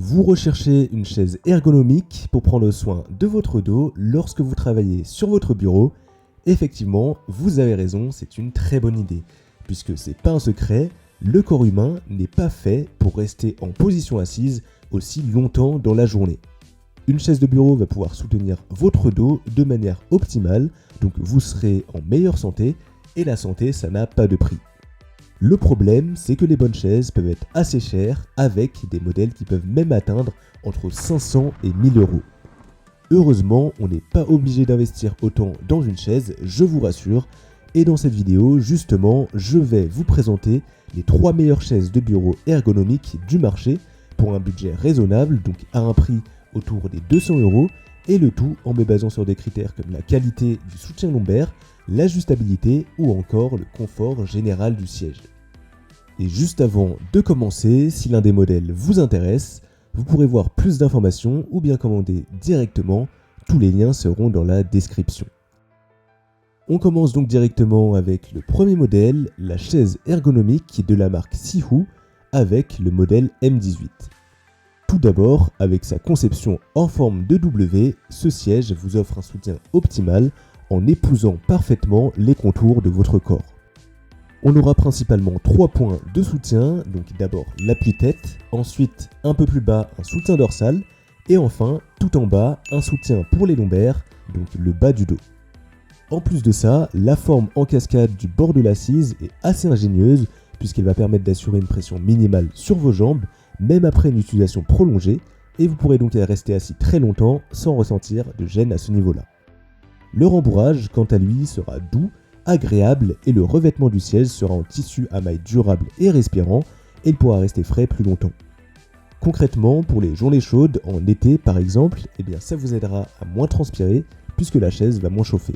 Vous recherchez une chaise ergonomique pour prendre soin de votre dos lorsque vous travaillez sur votre bureau. Effectivement, vous avez raison, c'est une très bonne idée. Puisque c'est pas un secret, le corps humain n'est pas fait pour rester en position assise aussi longtemps dans la journée. Une chaise de bureau va pouvoir soutenir votre dos de manière optimale, donc vous serez en meilleure santé, et la santé, ça n'a pas de prix. Le problème, c'est que les bonnes chaises peuvent être assez chères, avec des modèles qui peuvent même atteindre entre 500 et 1000 euros. Heureusement, on n'est pas obligé d'investir autant dans une chaise, je vous rassure, et dans cette vidéo, justement, je vais vous présenter les 3 meilleures chaises de bureau ergonomiques du marché pour un budget raisonnable, donc à un prix autour des 200 euros, et le tout en me basant sur des critères comme la qualité du soutien lombaire, l'ajustabilité ou encore le confort général du siège. Et juste avant de commencer, si l'un des modèles vous intéresse, vous pourrez voir plus d'informations ou bien commander directement, tous les liens seront dans la description. On commence donc directement avec le premier modèle, la chaise ergonomique de la marque Sihoo avec le modèle M18. Tout d'abord, avec sa conception en forme de W, ce siège vous offre un soutien optimal en épousant parfaitement les contours de votre corps. On aura principalement 3 points de soutien, donc d'abord l'appui-tête, ensuite un peu plus bas un soutien dorsal, et enfin tout en bas un soutien pour les lombaires, donc le bas du dos. En plus de ça, la forme en cascade du bord de l'assise est assez ingénieuse puisqu'elle va permettre d'assurer une pression minimale sur vos jambes, même après une utilisation prolongée, et vous pourrez donc rester assis très longtemps sans ressentir de gêne à ce niveau-là. Le rembourrage, quant à lui, sera doux, agréable et le revêtement du siège sera en tissu à mailles durable et respirant et il pourra rester frais plus longtemps. Concrètement, pour les journées chaudes, en été par exemple, ça vous aidera à moins transpirer puisque la chaise va moins chauffer.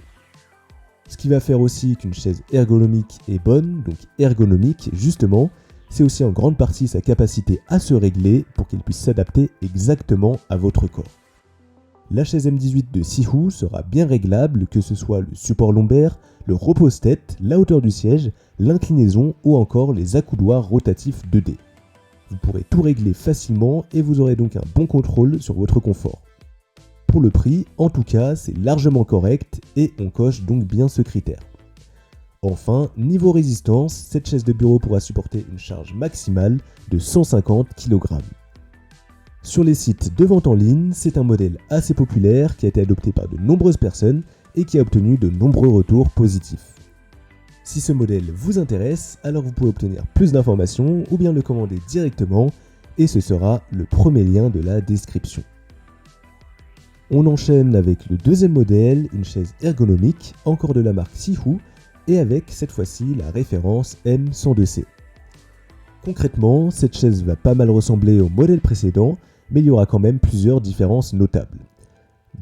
Ce qui va faire aussi qu'une chaise ergonomique est bonne, donc ergonomique justement, c'est aussi en grande partie sa capacité à se régler pour qu'elle puisse s'adapter exactement à votre corps. La chaise M18 de Sihoo sera bien réglable, que ce soit le support lombaire, le repose-tête, la hauteur du siège, l'inclinaison ou encore les accoudoirs rotatifs 2D. Vous pourrez tout régler facilement et vous aurez donc un bon contrôle sur votre confort. Pour le prix, en tout cas, c'est largement correct et on coche donc bien ce critère. Enfin, niveau résistance, cette chaise de bureau pourra supporter une charge maximale de 150 kg. Sur les sites de vente en ligne, c'est un modèle assez populaire qui a été adopté par de nombreuses personnes et qui a obtenu de nombreux retours positifs. Si ce modèle vous intéresse, alors vous pouvez obtenir plus d'informations ou bien le commander directement et ce sera le premier lien de la description. On enchaîne avec le deuxième modèle, une chaise ergonomique, encore de la marque Sihoo et avec cette fois-ci la référence M102C. Concrètement, cette chaise va pas mal ressembler au modèle précédent, mais il y aura quand même plusieurs différences notables.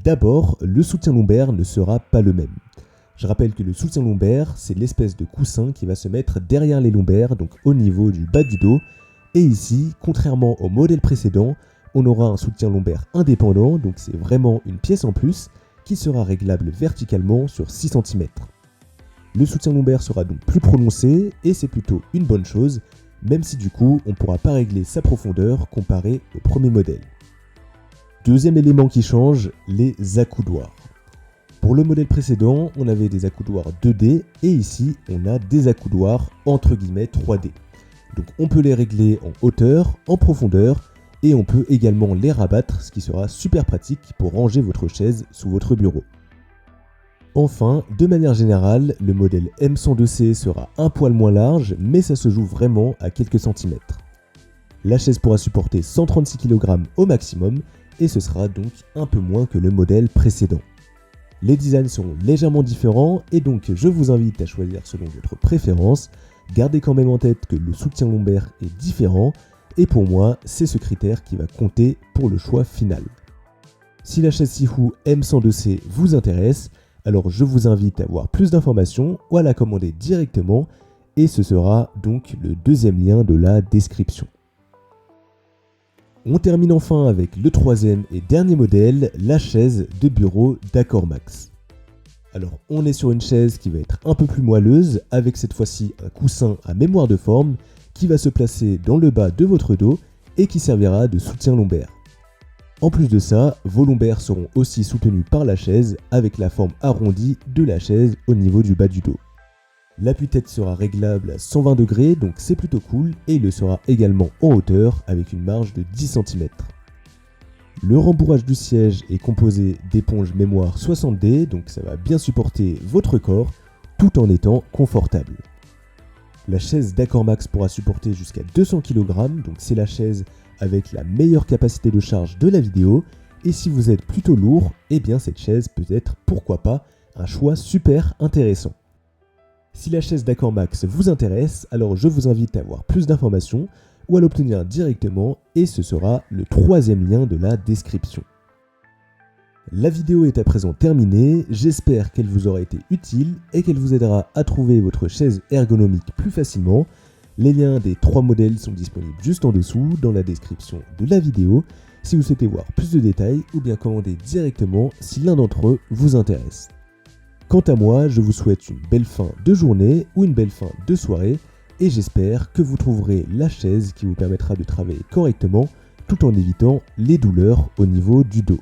D'abord, le soutien lombaire ne sera pas le même. Je rappelle que le soutien lombaire, c'est l'espèce de coussin qui va se mettre derrière les lombaires, donc au niveau du bas du dos. Et ici, contrairement au modèle précédent, on aura un soutien lombaire indépendant, donc c'est vraiment une pièce en plus, qui sera réglable verticalement sur 6 cm. Le soutien lombaire sera donc plus prononcé, et c'est plutôt une bonne chose, même si du coup, on ne pourra pas régler sa profondeur comparé au premier modèle. Deuxième élément qui change, les accoudoirs. Pour le modèle précédent, on avait des accoudoirs 2D et ici, on a des accoudoirs entre guillemets 3D. Donc on peut les régler en hauteur, en profondeur et on peut également les rabattre, ce qui sera super pratique pour ranger votre chaise sous votre bureau. Enfin, de manière générale, le modèle M102C sera un poil moins large, mais ça se joue vraiment à quelques centimètres. La chaise pourra supporter 136 kg au maximum, et ce sera donc un peu moins que le modèle précédent. Les designs seront légèrement différents, et donc je vous invite à choisir selon votre préférence. Gardez quand même en tête que le soutien lombaire est différent, et pour moi, c'est ce critère qui va compter pour le choix final. Si la chaise Sihoo M102C vous intéresse, alors je vous invite à voir plus d'informations ou à la commander directement et ce sera donc le deuxième lien de la description. On termine enfin avec le troisième et dernier modèle, la chaise de bureau d'Accormax. Alors on est sur une chaise qui va être un peu plus moelleuse avec cette fois-ci un coussin à mémoire de forme qui va se placer dans le bas de votre dos et qui servira de soutien lombaire. En plus de ça, vos lombaires seront aussi soutenus par la chaise avec la forme arrondie de la chaise au niveau du bas du dos. L'appui-tête sera réglable à 120 degrés, donc c'est plutôt cool, et il le sera également en hauteur avec une marge de 10 cm. Le rembourrage du siège est composé d'éponges mémoire 60D, donc ça va bien supporter votre corps tout en étant confortable. La chaise d'Accormax pourra supporter jusqu'à 200 kg, donc c'est la chaise avec la meilleure capacité de charge de la vidéo, et si vous êtes plutôt lourd, eh bien cette chaise peut être, pourquoi pas, un choix super intéressant. Si la chaise d'Accormax vous intéresse, alors je vous invite à avoir plus d'informations ou à l'obtenir directement, et ce sera le 3e lien de la description. La vidéo est à présent terminée, j'espère qu'elle vous aura été utile et qu'elle vous aidera à trouver votre chaise ergonomique plus facilement. Les liens des 3 modèles sont disponibles juste en dessous dans la description de la vidéo si vous souhaitez voir plus de détails ou bien commander directement si l'un d'entre eux vous intéresse. Quant à moi, je vous souhaite une belle fin de journée ou une belle fin de soirée et j'espère que vous trouverez la chaise qui vous permettra de travailler correctement tout en évitant les douleurs au niveau du dos.